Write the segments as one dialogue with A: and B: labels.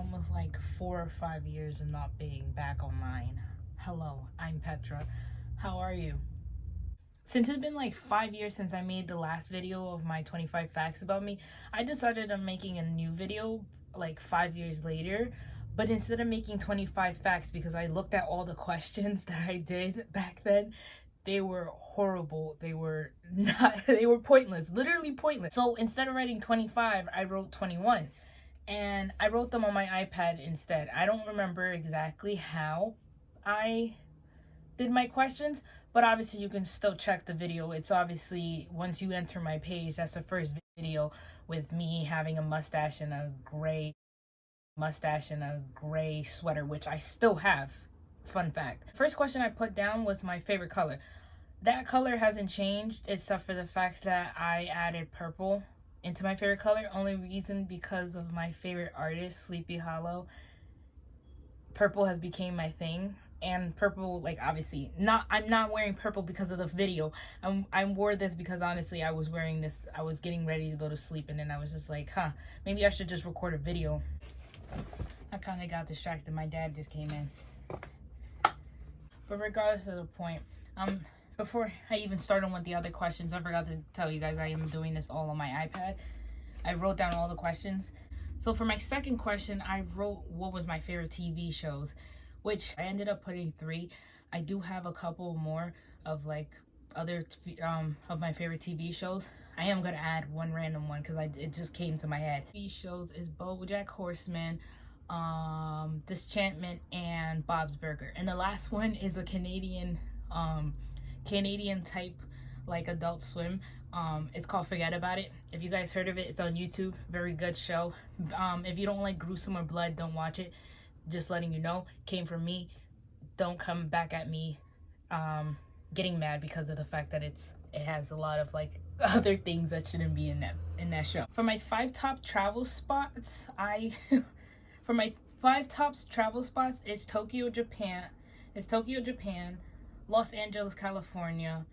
A: almost like 4 or 5 years of not being back online. Hello, I'm Petra. How are you? Since it's been like 5 years since I made the last video of my 25 facts about me, I decided on making a new video like 5 years later. But instead of making 25 facts, because I looked at all the questions that I did back then, they were horrible. They were not, they were pointless, literally pointless. So instead of writing 25, I wrote 21. And I wrote them on my iPad instead. I don't remember exactly how I did my questions, but obviously you can still check the video. It's obviously, once you enter my page, that's the first video with me having a mustache and a gray sweater, which I still have. Fun fact. First question I put down was my favorite color. That color hasn't changed except for the fact that I added purple into my favorite color. Only reason because of my favorite artist, Sleepy Hollow. Purple has become my thing. And purple, like, obviously I'm not wearing purple because of the video. I wore this because honestly I was wearing this, I was getting ready to go to sleep, and then I was just like, maybe I should just record a video. I kind of got distracted. My dad just came in. But regardless of the point, before I even start on with the other questions, I forgot to tell you guys I am doing this all on my iPad. I wrote down all the questions. So for my second question, I wrote what was my favorite TV shows, which I ended up putting 3. I do have a couple more of like other of my favorite TV shows. I am gonna add one random one because it just came to my head. TV shows is BoJack Horseman, Disenchantment, and Bob's Burger. And the last one is a Canadian type like Adult Swim. It's called Forget About It. If you guys heard of it, it's on YouTube. Very good show. If you don't like gruesome or blood, don't watch it. Just letting you know, came from me. Don't come back at me getting mad because of the fact that it has a lot of like other things that shouldn't be in that show. For my 5 top travel spots, for my 5 top travel spots is Tokyo, Japan, Los Angeles, California,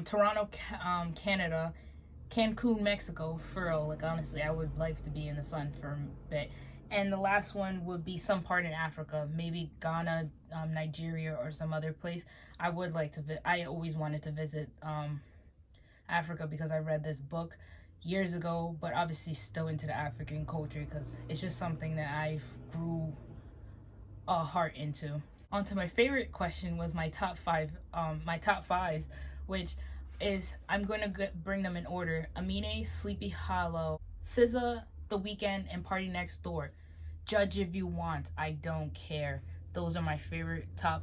A: Toronto, Canada, Cancun, Mexico. For real, like honestly, I would like to be in the sun for a bit. And the last one would be some part in Africa, maybe Ghana, Nigeria, or some other place. I would like to I always wanted to visit Africa because I read this book years ago, but obviously still into the African culture because it's just something that I grew a heart into. On to my favorite question was my top 5s, which is, I'm going to bring them in order: Amine, Sleepy Hollow, SZA, The Weeknd, and Party Next Door. Judge if you want, I don't care. Those are my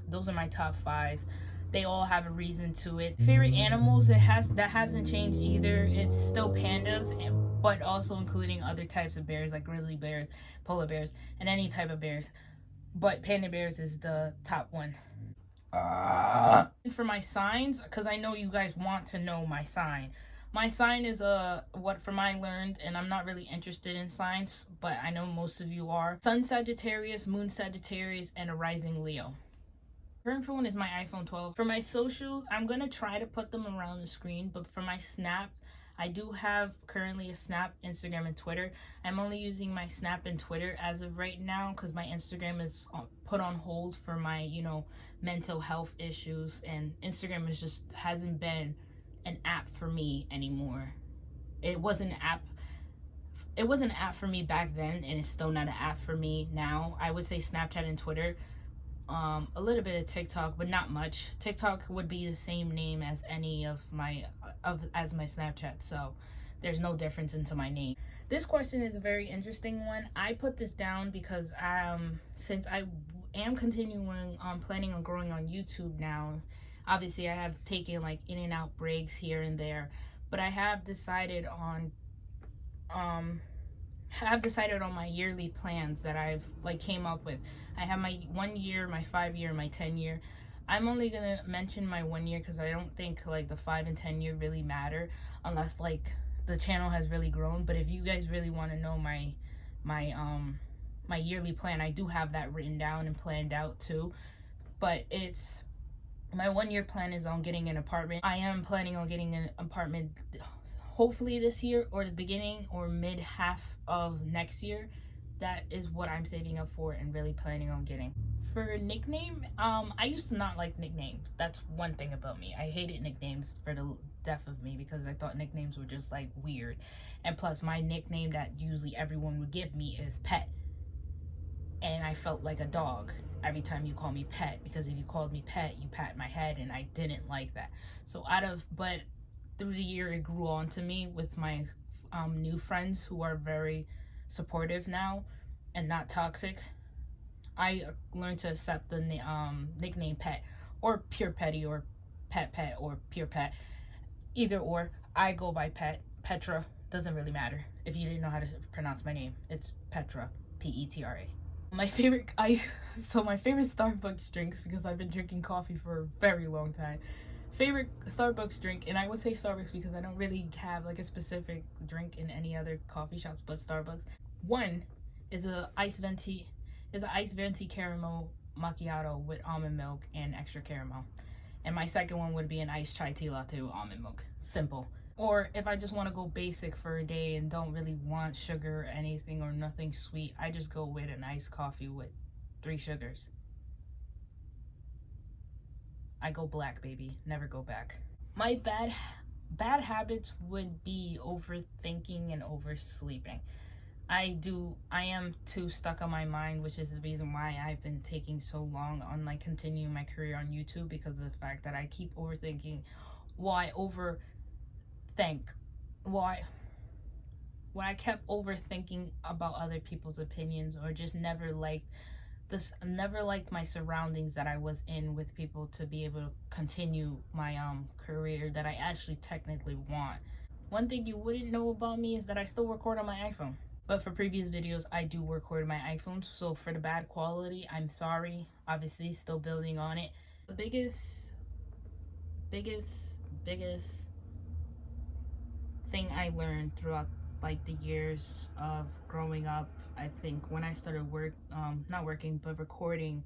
A: those are my top 5s. They all have a reason to it. Favorite animals, that hasn't changed either. It's still pandas, but also including other types of bears like grizzly bears, polar bears, and any type of bears. But panda bears is the top one. For my signs, because I know you guys want to know my sign. My sign is what from I learned, and I'm not really interested in signs, but I know most of you are. Sun Sagittarius, Moon Sagittarius, and a rising Leo. Current phone is my iPhone 12. For my socials, I'm going to try to put them around the screen, but for my Snap, I do have currently a Snap, Instagram, and Twitter. I'm only using my Snap and Twitter as of right now because my Instagram is put on hold for my, mental health issues, and Instagram hasn't been an app for me anymore. It was an app for me back then, and it's still not an app for me now. I would say Snapchat and Twitter, a little bit of TikTok, but not much. TikTok would be the same name as any of my as my Snapchat, so there's no difference into my name. This question is a very interesting one. I put this down because since I am continuing on planning on growing on YouTube now, obviously I have taken like in and out breaks here and there, but I have decided on my yearly plans that I've like came up with. I have my 1 year, my 5 year, my 10 year. I'm only gonna mention my 1 year because I don't think like the 5 and 10 year really matter unless like the channel has really grown. But if you guys really want to know my yearly plan, I do have that written down and planned out too. But it's my 1 year plan is on getting an apartment. I am planning on getting an apartment hopefully this year or the beginning or mid half of next year. that is what I'm saving up for and really planning on getting. For nickname, I used to not like nicknames. That's one thing about me. I hated nicknames for the death of me because I thought nicknames were just like weird. And plus, my nickname that usually everyone would give me is Pet. And I felt like a dog every time you call me Pet, because if you called me Pet, you pat my head, and I didn't like that. So but through the year, it grew on to me with my new friends who are very supportive now and not toxic. I learned to accept the nickname Pet, or Pure Petty, or Pet, or Pure Pet. Either or. I go by Pet. Petra. Doesn't really matter. If you didn't know how to pronounce my name, it's Petra. Petra. My favorite my favorite Starbucks drinks, because I've been drinking coffee for a very long time. Favorite Starbucks drink, and I would say Starbucks because I don't really have like a specific drink in any other coffee shops but Starbucks. One is a iced venti caramel macchiato with almond milk and extra caramel. And my second one would be an iced chai tea latte with almond milk. Simple. Or if I just want to go basic for a day and don't really want sugar or anything or nothing sweet, I just go with an iced coffee with 3 sugars. I go black, baby. Never go back. My bad habits would be overthinking and oversleeping. I am too stuck on my mind, which is the reason why I've been taking so long on like continuing my career on YouTube, because of the fact that I keep overthinking. Why I kept overthinking about other people's opinions, or just never liked my surroundings that I was in with people to be able to continue my career that I actually technically want. One thing you wouldn't know about me is that I still record on my iPhone. But for previous videos, I do record my iPhone. So for the bad quality, I'm sorry. Obviously, still building on it. The biggest thing I learned throughout like the years of growing up, I think when I started not working, but recording,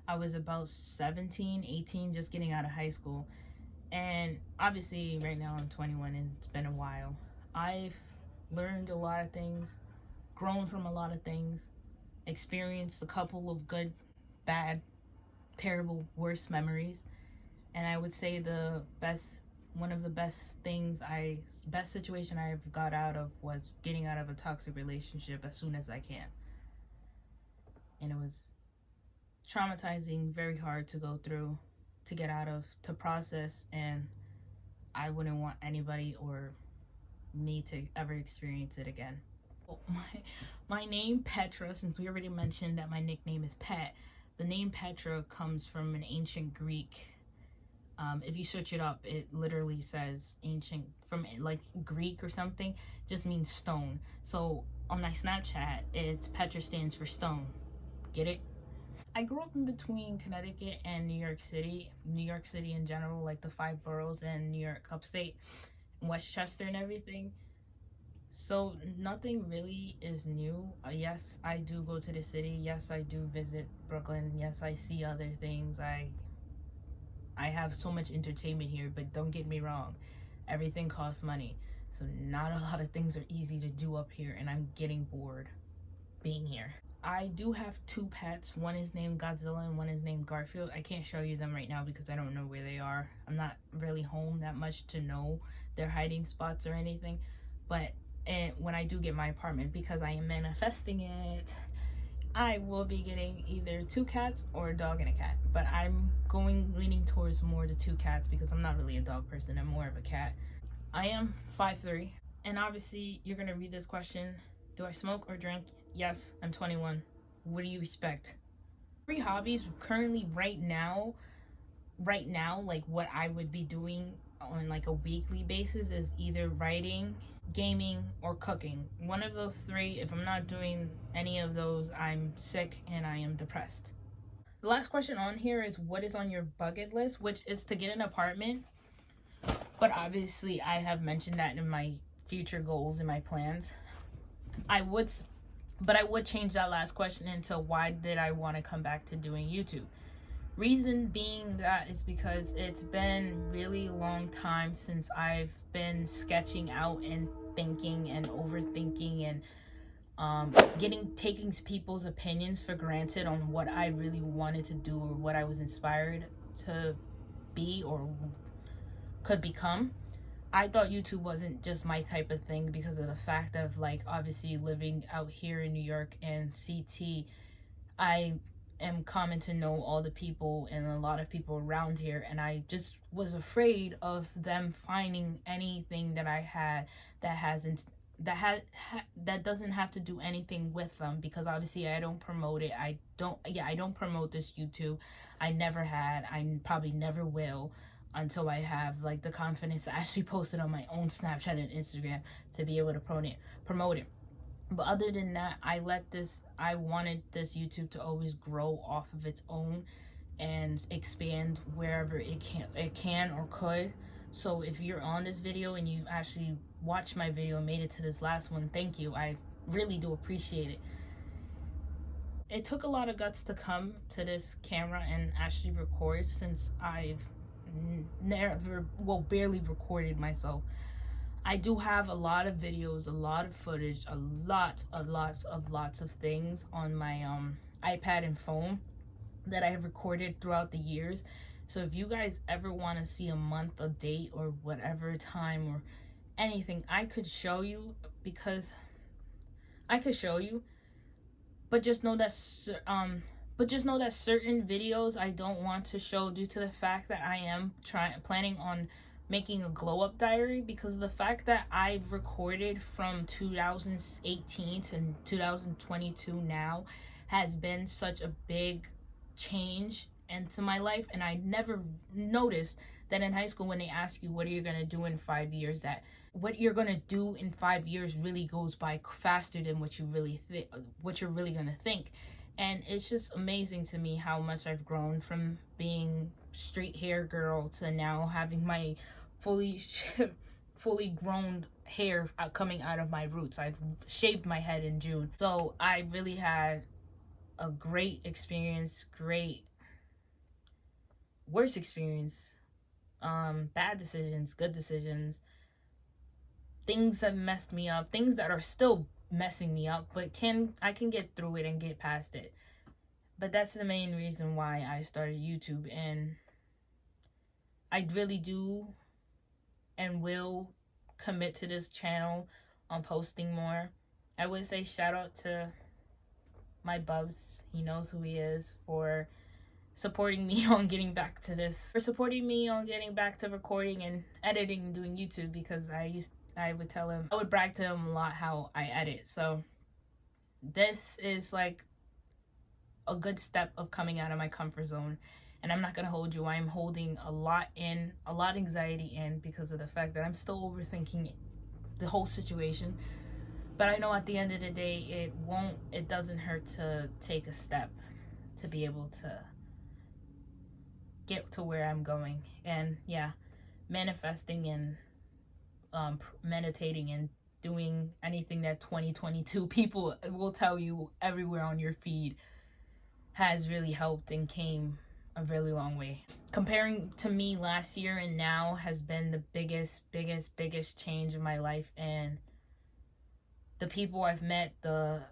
A: I was about 17, 18, just getting out of high school. And obviously right now I'm 21 and it's been a while. I've learned a lot of things, grown from a lot of things, experienced a couple of good, bad, terrible, worst memories. And I would say one of the best situation I've got out of was getting out of a toxic relationship as soon as I can. And it was traumatizing, very hard to go through, to get out of, to process, and I wouldn't want anybody or me to ever experience it again. My name Petra, since we already mentioned that my nickname is Pet, the name Petra comes from an ancient Greek. If you search it up, it literally says ancient, from like Greek or something, just means stone. So on my Snapchat, it's Petra stands for stone. Get it? I grew up in between Connecticut and New York City in general, like the 5 boroughs and New York upstate, Westchester and everything. So nothing really is new. Yes, I do go to the city. Yes, I do visit Brooklyn. Yes, I see other things. I have so much entertainment here, but don't get me wrong, everything costs money. So not a lot of things are easy to do up here, and I'm getting bored being here. I do have 2 pets. One is named Godzilla and one is named Garfield. I can't show you them right now because I don't know where they are. I'm not really home that much to know their hiding spots or anything. But when I do get my apartment, because I am manifesting it, I will be getting either 2 cats or a dog and a cat. But I'm leaning towards more the 2 cats because I'm not really a dog person. I'm more of a cat. I am 5'3", and obviously you're gonna read this question. Do I smoke or drink? Yes, I'm 21. What do you expect? 3 hobbies currently right now, like what I would be doing on like a weekly basis is either writing, gaming, or cooking. One of those 3. If I'm not doing any of those, I'm sick and I am depressed. The last question on here is, what is on your bucket list? Which is to get an apartment. But obviously I have mentioned that in my future goals and my plans. I would change that last question into why did I want to come back to doing YouTube. Reason being that is because it's been really long time since I've been sketching out and thinking and overthinking and taking people's opinions for granted on what I really wanted to do or what I was inspired to be or could become. I thought YouTube wasn't just my type of thing because of the fact of, like, obviously living out here in New York and CT, I am common to know all the people and a lot of people around here, and I just was afraid of them finding anything that I had that doesn't have to do anything with them, because obviously I don't promote it. I don't promote this YouTube. I never had. I probably never will until I have like the confidence to actually post it on my own Snapchat and Instagram to be able to promote it. But other than that, I wanted this YouTube to always grow off of its own and expand wherever it can or could. So if you're on this video and you actually watched my video and made it to this last one, thank you. I really do appreciate it. It took a lot of guts to come to this camera and actually record, since I've barely recorded myself. I do have a lot of videos, a lot of footage, lots of things on my iPad and phone that I have recorded throughout the years. So if you guys ever want to see a month, a date, or whatever time or anything, I could show you, because I could show you, but just know that certain videos I don't want to show due to the fact that I am planning on making a glow up diary, because of the fact that I've recorded from 2018 to 2022 now has been such a big change into my life. And I never noticed that in high school, when they ask you what are you going to do in 5 years, that what you're going to do in 5 years really goes by faster than what you're really going to think. And it's just amazing to me how much I've grown from being straight hair girl to now having my fully grown hair coming out of my roots. I've shaved my head in June. So I really had a great experience, worst experience, bad decisions, good decisions, things that messed me up, things that are still messing me up, but I can get through it and get past it. But that's the main reason why I started YouTube, and I really do and will commit to this channel on posting more. I would say shout out to my Bubs, he knows who he is, for supporting me on getting back to recording and editing and doing YouTube, because I would brag to him a lot how I edit. So this is like a good step of coming out of my comfort zone. And I'm not gonna hold you. I'm holding a lot of anxiety in, because of the fact that I'm still overthinking the whole situation. But I know at the end of the day, it doesn't hurt to take a step to be able to get to where I'm going. And yeah, manifesting and meditating and doing anything that 2022 people will tell you everywhere on your feed has really helped and came a really long way. Comparing to me last year and now has been the biggest change in my life, and the people I've met, the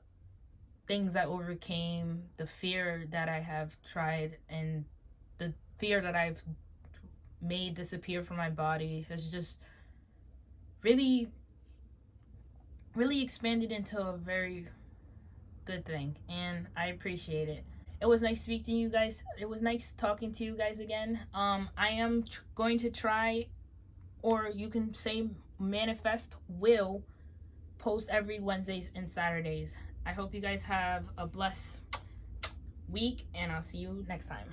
A: things I overcame, the fear that I have tried, and the fear that I've made disappear from my body has just really expanded into a very good thing, and I appreciate it. It was nice speaking to you guys. It was nice talking to you guys again. I am going to try, or you can say will post every Wednesdays and Saturdays. I hope you guys have a blessed week, and I'll see you next time.